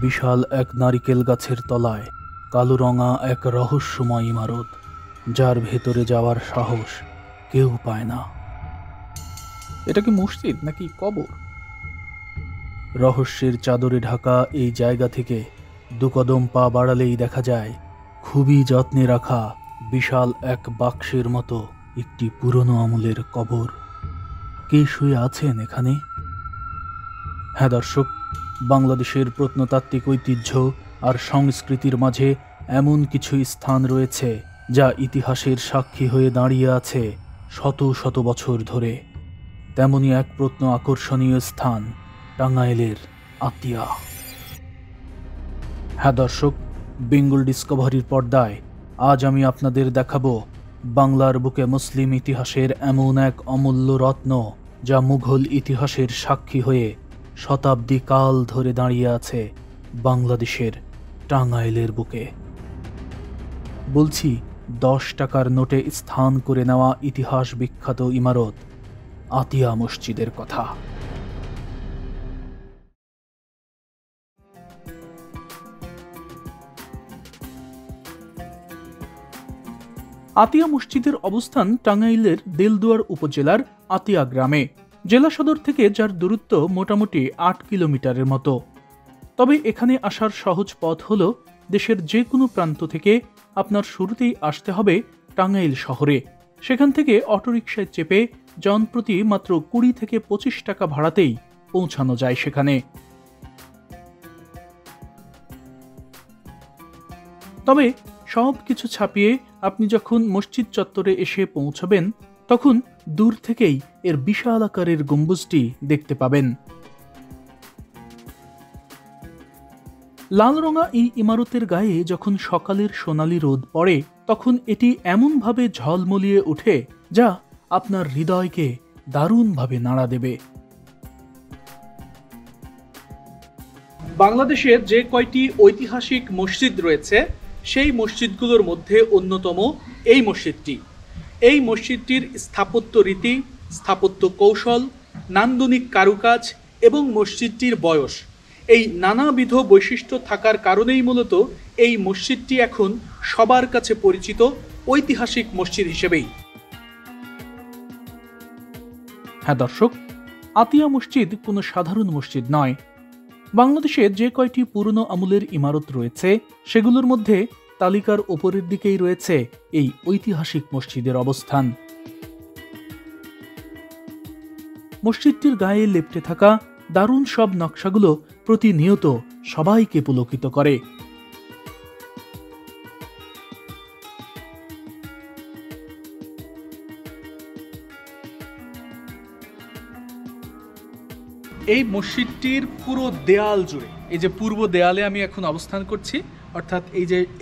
বিশাল এক নারিকেল গাছের তলায় কালো রঙা এক রহস্যময় ইমারত, যার ভেতরে যাওয়ার সাহস কেউ পায় না। এটা কি মসজিদ নাকি কবর? রহস্যের চাদরে ঢাকা এই জায়গা থেকে দুকদম পা বাড়ালেই দেখা যায় খুবই যত্নে রাখা বিশাল এক বাক্সের মতো একটি পুরনো আমলের কবর। কে শুয়ে আছেন এখানে? হ্যাঁ দর্শক, বাংলাদেশের প্রত্নতাত্ত্বিক ঐতিহ্য আর সংস্কৃতির মাঝে এমন কিছু স্থান রয়েছে যা ইতিহাসের সাক্ষী হয়ে দাঁড়িয়ে আছে শত শত বছর ধরে। তেমনি এক প্রত্ন আকর্ষণীয় স্থান টাঙ্গাইলের আতিয়া। হ্যাঁ দর্শক, বেঙ্গল ডিসকভারির পর্দায় আজ আমি আপনাদের দেখাবো বাংলার বুকে মুসলিম ইতিহাসের এমন এক অমূল্য রত্ন যা মুঘল ইতিহাসের সাক্ষী হয়ে শতাব্দী কাল ধরে দাঁড়িয়ে আছে বাংলাদেশের টাঙ্গাইলের বুকে। বলছি 10 টাকার নোটে স্থান করে নেওয়া ইতিহাস বিখ্যাত ইমারত আতিয়া মসজিদের কথা। আতিয়া মসজিদের অবস্থান টাঙ্গাইলের দেলদুয়ার উপজেলার আতিয়া গ্রামে, জেলা সদর থেকে যার দূরত্ব মোটামুটি 8 কিলোমিটারের মতো। তবে এখানে আসার সহজ পথ হল দেশের যে কোনো প্রান্ত থেকে আপনার শুরুতেই আসতে হবে টাঙ্গাইল শহরে। সেখান থেকে অটোরিকশায় চেপে জনপ্রতি মাত্র 20 থেকে 25 টাকা ভাড়াতেই পৌঁছানো যায় সেখানে। তবে সব কিছু ছাপিয়ে আপনি যখন মসজিদ চত্বরে এসে পৌঁছাবেন, তখন দূর থেকেই এর বিশাল আকারের গম্বুজটি দেখতে পাবেন। লাল রঙা এই ইমারতের গায়ে যখন সকালের সোনালি রোদ পড়ে, তখন এটি এমনভাবে ঝলমলিয়ে ওঠে যা আপনার হৃদয়কে দারুণভাবে নাড়া দেবে। বাংলাদেশের যে কয়টি ঐতিহাসিক মসজিদ রয়েছে, সেই মসজিদগুলোর মধ্যে অন্যতম এই মসজিদটি। এই মসজিদটির স্থাপত্য রীতি, স্থাপত্য কৌশল, নান্দনিক কারুকাজ এবং মসজিদটির বয়স, এই নানাবিধ বৈশিষ্ট্য থাকার কারণেই মূলত এই মসজিদটি এখন সবার কাছে পরিচিত ঐতিহাসিক মসজিদ হিসেবেই। হ্যাঁ দর্শক, আতিয়া মসজিদ কোনো সাধারণ মসজিদ নয়। বাংলাদেশে যে কয়টি পুরনো আমলের ইমারত রয়েছে, সেগুলোর মধ্যে তালিকার ওপরের দিকেই রয়েছে এই ঐতিহাসিক মসজিদের অবস্থান। মসজিদটির গায়ে লেপ্টে থাকা দারুণ সব নকশাগুলো প্রতিনিয়ত সবাইকে পুলকিত করে। এই মসজিদটির পুরো দেয়াল জুড়ে, এই যে পূর্ব দেয়ালে আমি এখন অবস্থান করছি, অর্থাৎ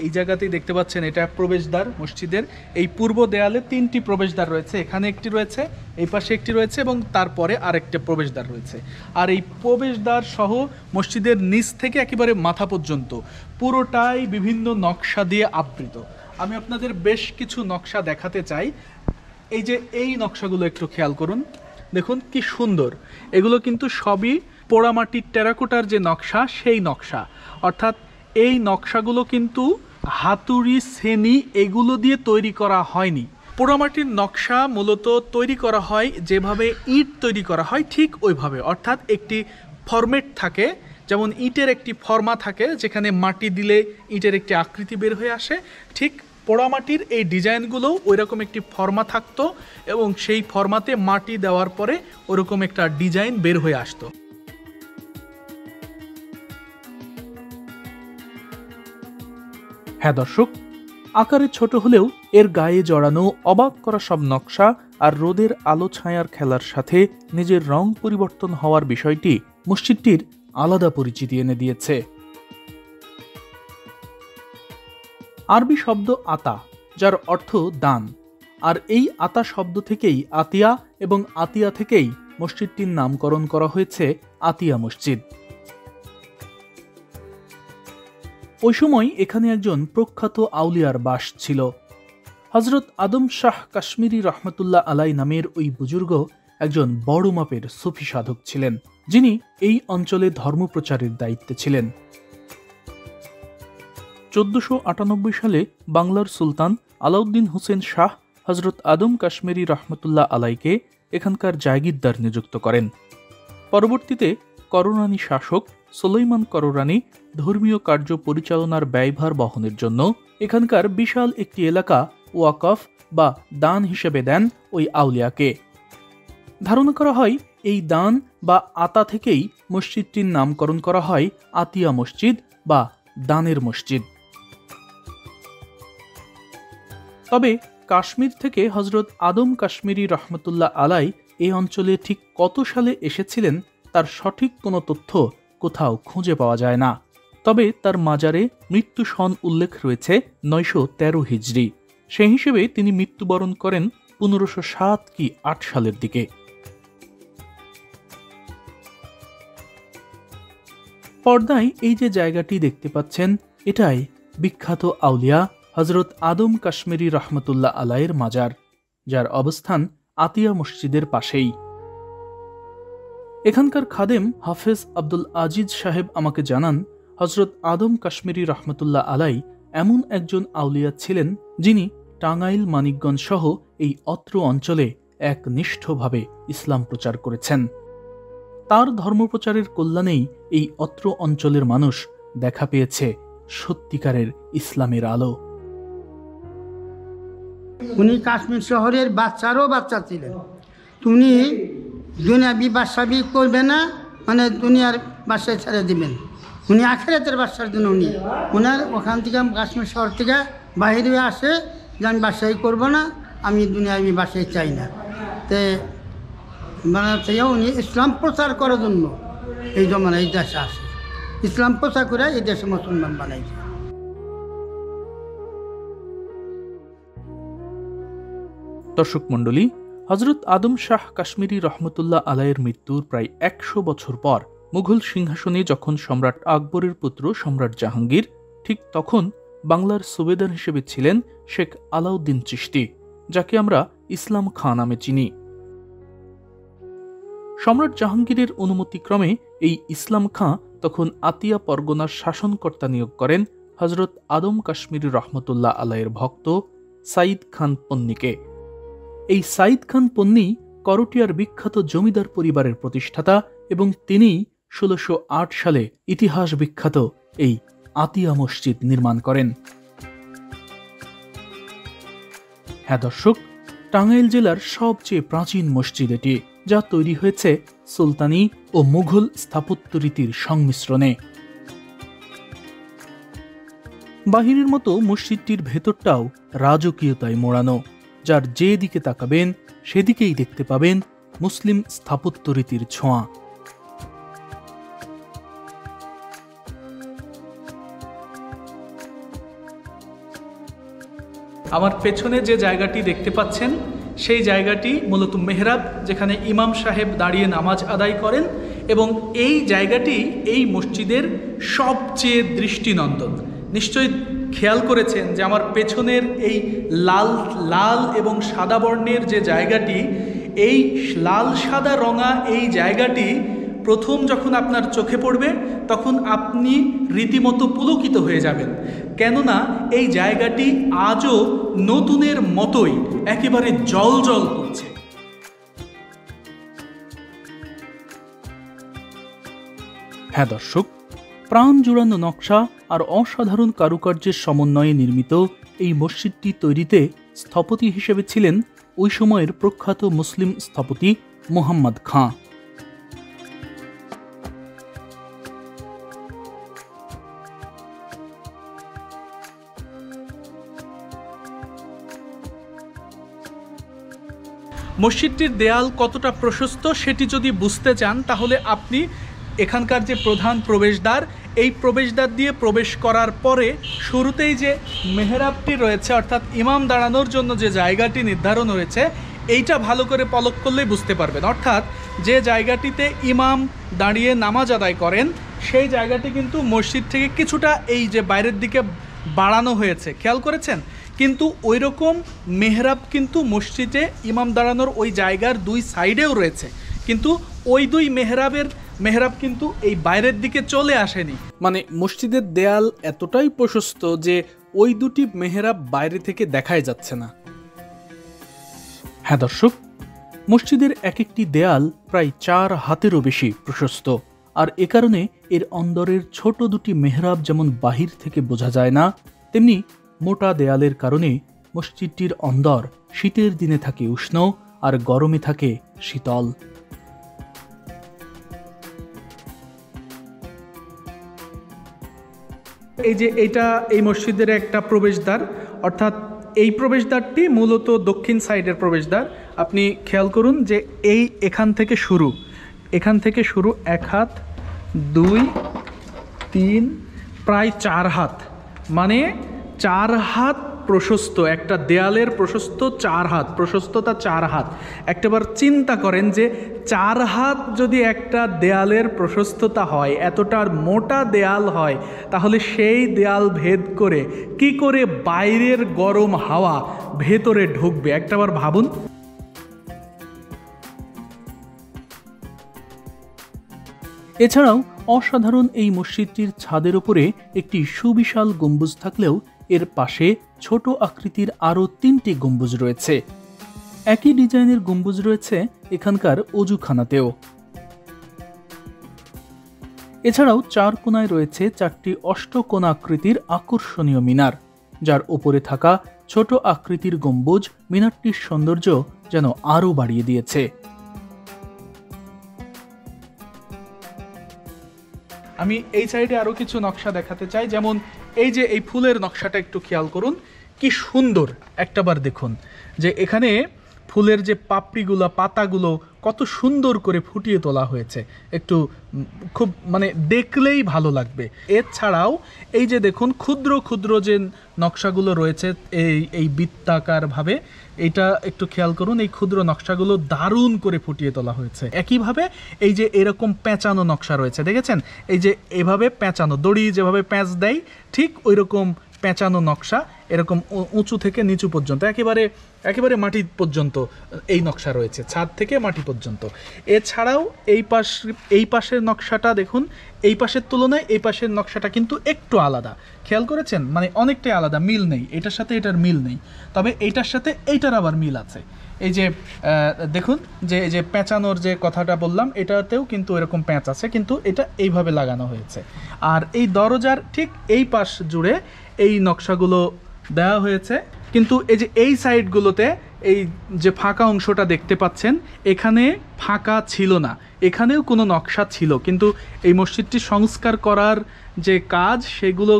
এই জায়গাতেই দেখতে পাচ্ছেন এটা প্রবেশদ্বার মসজিদের। এই পূর্ব দেয়ালে 3টি প্রবেশদ্বার রয়েছে, এখানে একটি রয়েছে, এই পাশে একটি রয়েছে এবং তারপরে আরেকটা প্রবেশদ্বার রয়েছে। আর এই প্রবেশদ্বার সহ মসজিদের নিচ থেকে একেবারে মাথা পর্যন্ত পুরোটাই বিভিন্ন নকশা দিয়ে আবৃত। আমি আপনাদের বেশ কিছু নকশা দেখাতে চাই। এই যে এই নকশাগুলো একটু খেয়াল করুন, দেখুন কি সুন্দর। এগুলো কিন্তু সবই পোড়ামাটির টেরাকোটার যে নকশা, সেই নকশা। অর্থাৎ এই নকশাগুলো কিন্তু হাতুড়ি, সেনি এগুলো দিয়ে তৈরি করা হয়নি। পোড়ামাটির নকশা মূলত তৈরি করা হয় যেভাবে ইট তৈরি করা হয়, ঠিক ওইভাবে। অর্থাৎ একটি ফরম্যাট থাকে, যেমন ইটের একটি ফর্মা থাকে যেখানে মাটি দিলে ইটের একটি আকৃতি বের হয়ে আসে, ঠিক পোড়ামাটির এই ডিজাইনগুলোও ওইরকম একটি ফর্মা থাকতো এবং সেই ফর্মাতে মাটি দেওয়ার পরে ওরকম একটা ডিজাইন বের হয়ে আসতো। হ্যাঁ দর্শক, আকারে ছোট হলেও এর গায়ে জড়ানো অবাক করা সব নকশা আর রোদের আলো ছায়ার খেলার সাথে নিজের রং পরিবর্তন হওয়ার বিষয়টি মসজিদটির আলাদা পরিচিতি এনে দিয়েছে। আরবি শব্দ আতা, যার অর্থ দান, আর এই আতা শব্দ থেকেই আতিয়া এবং আতিয়া থেকেই মসজিদটির নামকরণ করা হয়েছে আতিয়া মসজিদ। ওই সময় এখানে একজন প্রখ্যাত আউলিয়ার বাস ছিল। হযরত আদম শাহ কাশ্মীরি রহমতুল্লাহ আলাই নামের ওই বুজুর্গ একজন বড় মাপের সুফি সাধক ছিলেন, যিনি এই অঞ্চলে ধর্মপ্রচারের দায়িত্বে ছিলেন। 1498 সালে বাংলার সুলতান আলাউদ্দিন হোসেন শাহ হজরত আদম কাশ্মীরি রহমতুল্লাহ আলাইকে এখানকার জায়গিরদার নিযুক্ত করেন। পরবর্তীতে কররানী শাসক সুলাইমান কররানী ধর্মীয় কার্য পরিচালনার ব্যয়ভার বহনের জন্য এখানকার বিশাল একটি এলাকা ওয়াকফ বা দান হিসেবে দেন ওই আউলিয়াকে। ধারণা করা হয় এই দান বা আতা থেকেই মসজিদটির নামকরণ করা হয় আতিয়া মসজিদ বা দানের মসজিদ। তবে কাশ্মীর থেকে হজরত আদম কাশ্মীরি রহমতুল্লাহ আলাই এই অঞ্চলে ঠিক কত সালে এসেছিলেন তার সঠিক কোনো তথ্য কোথাও খুঁজে পাওয়া যায় না। তবে তার মাজারে মৃত্যু সন উল্লেখ রয়েছে 913 হিজরি। সেই হিসেবে তিনি মৃত্যুবরণ করেন 1507 কি 8 সালের দিকে। পর্দায় এই যে জায়গাটি দেখতে পাচ্ছেন, এটাই বিখ্যাত আউলিয়া হজরত আদম কাশ্মীরি রহমতুল্লাহ আলাইয়ের মাজার, যার অবস্থান আতিয়া মসজিদের পাশেই। এখানকার খাদেম হাফেজ আব্দুল আজিজ সাহেব আমাকে জানান, হজরত আদম কাশ্মীরি রহমতুল্লাহ আলাই এমন একজন আউলিয়া ছিলেন যিনি টাঙ্গাইল, মানিকগঞ্জ সহ এই অত্র অঞ্চলে একনিষ্ঠভাবে ইসলাম প্রচার করেছেন। তার ধর্মপ্রচারের কল্যাণেই এই অত্র অঞ্চলের মানুষ দেখা পেয়েছে সত্যিকারের ইসলামের আলো। উনি কাশ্মীর শহরের বাচ্চারও বাচ্চা ছিলেন। উনি দুনিয়াবি বাদশাবি করবে না, মানে দুনিয়ার বাসায় ছেড়ে দিবেন। উনি আখিরাতের বাদশার জন্য ওনার ওখান থেকে কাশ্মীর শহর থেকে বাহির হয়ে আসে যে আমি বাসাই করবো না, আমি দুনিয়াবি বাসায় চাই না। তে মানে উনি ইসলাম প্রচার করার জন্য এই জমানা এই দেশে আসে, ইসলাম প্রচার করে এই দেশে মুসলমান বানাইছে। দর্শক মণ্ডলী, হজরত আদম শাহ কাশ্মীরি রহমতুল্লাহ আলাইয়ের মৃত্যুর প্রায় 100 বছর পর মুঘল সিংহাসনে যখন সম্রাট আকবরের পুত্র সম্রাট জাহাঙ্গীর, ঠিক তখন বাংলার সুবেদার হিসেবে ছিলেন শেখ আলাউদ্দিন চিশতি, যাকে আমরা ইসলাম খাঁ নামে চিনি। সম্রাট জাহাঙ্গীরের অনুমতিক্রমে এই ইসলাম খাঁ তখন আতিয়া পরগনার শাসনকর্তা নিয়োগ করেন হজরত আদম কাশ্মীরি রহমতুল্লাহ আলাইয়ের ভক্ত সাইদ খান পন্নীকে। এই সাইদ খান পন্নী করটিয়ার বিখ্যাত জমিদার পরিবারের প্রতিষ্ঠাতা এবং তিনিই 1608 সালে ইতিহাস বিখ্যাত এই আতিয়া মসজিদ নির্মাণ করেন। হ্যাঁ দর্শক, টাঙ্গাইল জেলার সবচেয়ে প্রাচীন মসজিদ এটি, যা তৈরি হয়েছে সুলতানি ও মুঘল স্থাপত্য রীতির সংমিশ্রণে। বাহিরের মতো মসজিদটির ভেতরটাও রাজকীয়তায় মোড়ানো, যার যে দিকে তাকাবেন সেদিকেই দেখতে পাবেন মুসলিম স্থাপত্য রীতির ছোঁয়া। আমার পেছনে যে জায়গাটি দেখতে পাচ্ছেন সেই জায়গাটি মূলত মেহরাব, যেখানে ইমাম সাহেব দাঁড়িয়ে নামাজ আদায় করেন, এবং এই জায়গাটি এই মসজিদের সবচেয়ে দৃষ্টিনন্দন। নিশ্চয়ই খেয়াল করেছেন যে আমার পেছনের এই লাল লাল এবং সাদা বর্ণের যে জায়গাটি, এই লাল সাদা রঙা এই জায়গাটি প্রথম যখন আপনার চোখে পড়বে তখন আপনি রীতিমতো পুলকিত হয়ে যাবেন, কেননা এই জায়গাটি আজও নতুনের মতোই একেবারে জ্বলজ্বল করছে। হ্যাঁ দর্শক, প্রাণ জুড়ানো নকশা আর অসাধারণ কারুকার্যের সমন্বয়ে নির্মিত এই মসজিদটি তৈরিতে স্থপতি হিসেবে ছিলেন ওই সময়ের প্রখ্যাত মুসলিম স্থপতি মুহাম্মদ খাঁ। মসজিদটির দেয়াল কতটা প্রশস্ত সেটি যদি বুঝতে চান তাহলে আপনি এখানকার যে প্রধান প্রবেশদ্বার, এই প্রবেশদ্বার দিয়ে প্রবেশ করার পরে শুরুতেই যে মেহরাবটি রয়েছে, অর্থাৎ ইমাম দাঁড়ানোর জন্য যে জায়গাটি নির্ধারণ হয়েছে, এইটা ভালো করে পলক করলেই বুঝতে পারবেন। অর্থাৎ যে জায়গাটিতে ইমাম দাঁড়িয়ে নামাজ আদায় করেন সেই জায়গাটি কিন্তু মসজিদ থেকে কিছুটা এই যে বাইরের দিকে বাড়ানো হয়েছে, খেয়াল করেছেন? কিন্তু ওই রকম মেহরাব কিন্তু মসজিদে ইমাম দাঁড়ানোর ওই জায়গার দুই সাইডেও রয়েছে, কিন্তু ওই দুই মেহরাবের মেহরাব কিন্তু এই বাইরের দিকে চলে আসেনি, মানে মসজিদের দেয়াল এতটাই প্রশস্ত যে ওই দুটি মেহরাব বাইরে থেকে দেখাই যাচ্ছে না। হ্যাঁ দর্শক, মসজিদের এক একটি দেয়াল প্রায় 4 হাতেরও বেশি প্রশস্ত, আর এ কারণে এর অন্দরের ছোট দুটি মেহরাব যেমন বাহির থেকে বোঝা যায় না, তেমনি মোটা দেয়ালের কারণে মসজিদটির অন্দর শীতের দিনে থাকে উষ্ণ আর গরমে থাকে শীতল। এই যে এটা এই মসজিদের একটা প্রবেশদ্বার, অর্থাৎ এই প্রবেশদ্বারটি মূলত দক্ষিণ সাইডের প্রবেশদ্বার। আপনি খেয়াল করুন যে এখান থেকে শুরু 1 হাত 2 3 প্রায় 4 হাত, মানে 4 হাত প্রশস্ত একটা দেয়ালের প্রশস্ত 4 হাত, প্রশস্ততা 4 হাত। একটাবার চিন্তা করেন যে 4 হাত যদি একটা দেয়ালের প্রশস্ততা হয়, এতটা মোটা দেয়াল হয়, তাহলে সেই দেয়াল ভেদ করে কি করে বাইরের গরম হাওয়া ভেতরে ঢুকবে, একটাবার ভাবুন। এছাড়াও অসাধারণ এই মসজিদটির ছাদের উপরে একটি সুবিশাল গম্বুজ থাকলেও এর পাশে ছোট আকৃতির আরও 3টি গম্বুজ রয়েছে। একই ডিজাইনের গম্বুজ রয়েছে এখানকার অজুখানাতেও। এছাড়াও 4 কোণায় রয়েছে 4টি অষ্টকোণ আকৃতির আকর্ষণীয় মিনার, যার উপরে থাকা ছোট আকৃতির গম্বুজ মিনারটির সৌন্দর্য যেন আরও বাড়িয়ে দিয়েছে। আমি এই সাইডে আরো কিছু নকশা দেখাতে চাই, যেমন এই যে এই ফুলের নকশাটা একটু খেয়াল করুন, কি সুন্দর। একটাবার দেখুন যে এখানে ফুলের যে পাপড়িগুলো, পাতাগুলো কত সুন্দর করে ফুটিয়ে তোলা হয়েছে, একটু খুব মানে দেখলেই ভালো লাগবে। এছাড়াও এই যে দেখুন ক্ষুদ্র ক্ষুদ্র যে নকশাগুলো রয়েছে এই বৃত্তাকারভাবে, এটা একটু খেয়াল করুন, এই ক্ষুদ্র নকশাগুলো দারুণ করে ফুটিয়ে তোলা হয়েছে। একইভাবে এই যে এরকম পেঁচানো নকশা রয়েছে, দেখেছেন? এই যে এভাবে পেঁচানো, দড়ি যেভাবে প্যাঁচ দেয় ঠিক ওই রকম পেঁচানো নকশা, এরকম উঁচু থেকে নিচু পর্যন্ত, একেবারে মাটি পর্যন্ত এই নকশা রয়েছে, ছাদ থেকে মাটি পর্যন্ত। এছাড়াও এই পাশের নকশাটা দেখুন, এই পাশের তুলনায় এই পাশের নকশাটা কিন্তু একটু আলাদা, খেয়াল করেছেন? মানে অনেকটাই আলাদা, মিল নেই, এটার সাথে এটার মিল নেই, তবে এইটার সাথে এইটার আবার মিল আছে। এই যে দেখুন যে এই যে পেঁচানোর যে কথাটা বললাম, এটাতেও কিন্তু এরকম প্যাঁচ আছে, কিন্তু এটা এইভাবে লাগানো হয়েছে। আর এই দরজার ঠিক এই পাশ জুড়ে এই নকশাগুলো দেওয়া হয়েছে, কিন্তু এই যে এই সাইডগুলোতে এই যে ফাঁকা অংশটা দেখতে পাচ্ছেন, এখানে ফাঁকা ছিল না, এখানেও কোনো নকশা ছিল, কিন্তু এই মসজিদটি সংস্কার করার যে কাজ সেগুলো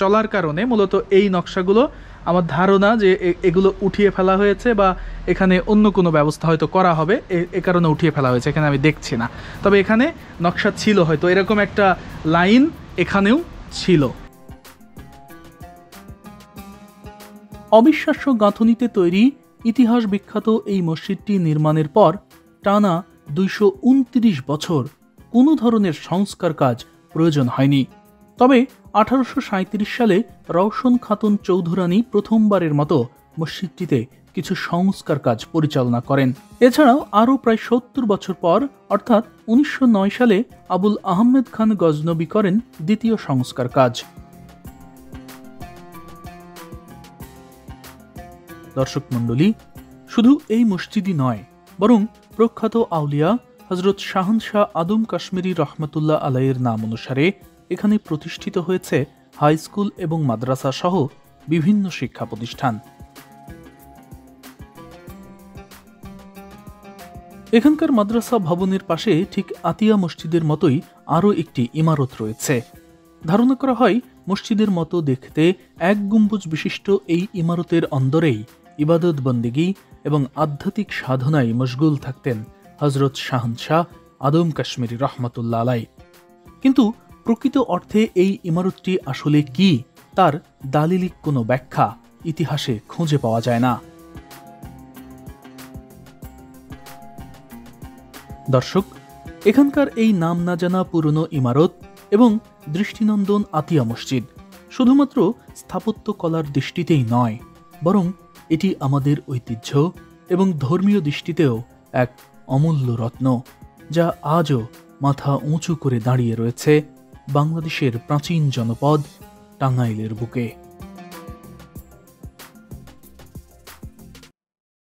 চলার কারণে মূলত এই নকশাগুলো, আমার ধারণা যে এগুলো উঠিয়ে ফেলা হয়েছে, বা এখানে অন্য কোনো ব্যবস্থা হয়তো করা হবে, এ কারণে উঠিয়ে ফেলা হয়েছে, এখানে আমি দেখছি না। তবে এখানে নকশা ছিল, হয়তো এরকম একটা লাইন এখানেও ছিল। অবিশ্বাস্য গাঁথনিতে তৈরি ইতিহাস বিখ্যাত এই মসজিদটি নির্মাণের পর টানা 229 বছর কোনো ধরনের সংস্কার কাজ প্রয়োজন হয়নি। তবে 1837 সালে রওশন খাতুন চৌধুরানী প্রথমবারের মতো মসজিদটিতে কিছু সংস্কার কাজ পরিচালনা করেন। এছাড়াও আরও প্রায় 70 বছর পর অর্থাৎ 1909 সালে আবুল আহমেদ খান গজনবী করেন দ্বিতীয় সংস্কার কাজ। দর্শক মণ্ডলী, শুধু এই মসজিদই নয়, বরং প্রখ্যাত আউলিয়া হজরত শাহনশাহ আদম কাশ্মীরি রহমতুল্লাহ আলাইয়ের নাম অনুসারে এখানে প্রতিষ্ঠিত হয়েছে হাই স্কুল এবং মাদ্রাসা সহ বিভিন্ন শিক্ষা প্রতিষ্ঠান। এখানকার মাদ্রাসা ভবনের পাশে ঠিক আতিয়া মসজিদের মতোই আরও একটি ইমারত রয়েছে। ধারণা করা হয় মসজিদের মতো দেখতে এক গম্বুজ বিশিষ্ট এই ইমারতের অন্দরেই ইবাদত বন্দেগী এবং আধ্যাত্মিক সাধনায় মশগুল থাকতেন হজরত শাহনশাহ আদম কাশ্মীরি রহমতুল্লাহ আলাই। কিন্তু প্রকৃত অর্থে এই ইমারতটি আসলে কি, তার দালিলিক কোনো ব্যাখ্যা ইতিহাসে খুঁজে পাওয়া যায় না। দর্শক, এখানকার এই নাম না জানা পুরনো ইমারত এবং দৃষ্টিনন্দন আতিয়া মসজিদ শুধুমাত্র স্থাপত্য কলার দৃষ্টিতেই নয়, বরং এটি আমাদের ঐতিহ্য এবং ধর্মীয় দৃষ্টিতেও এক অমূল্য রত্ন, যা আজও মাথা উঁচু করে দাঁড়িয়ে রয়েছে বাংলাদেশের প্রাচীন জনপদ টাঙ্গাইলের বুকে।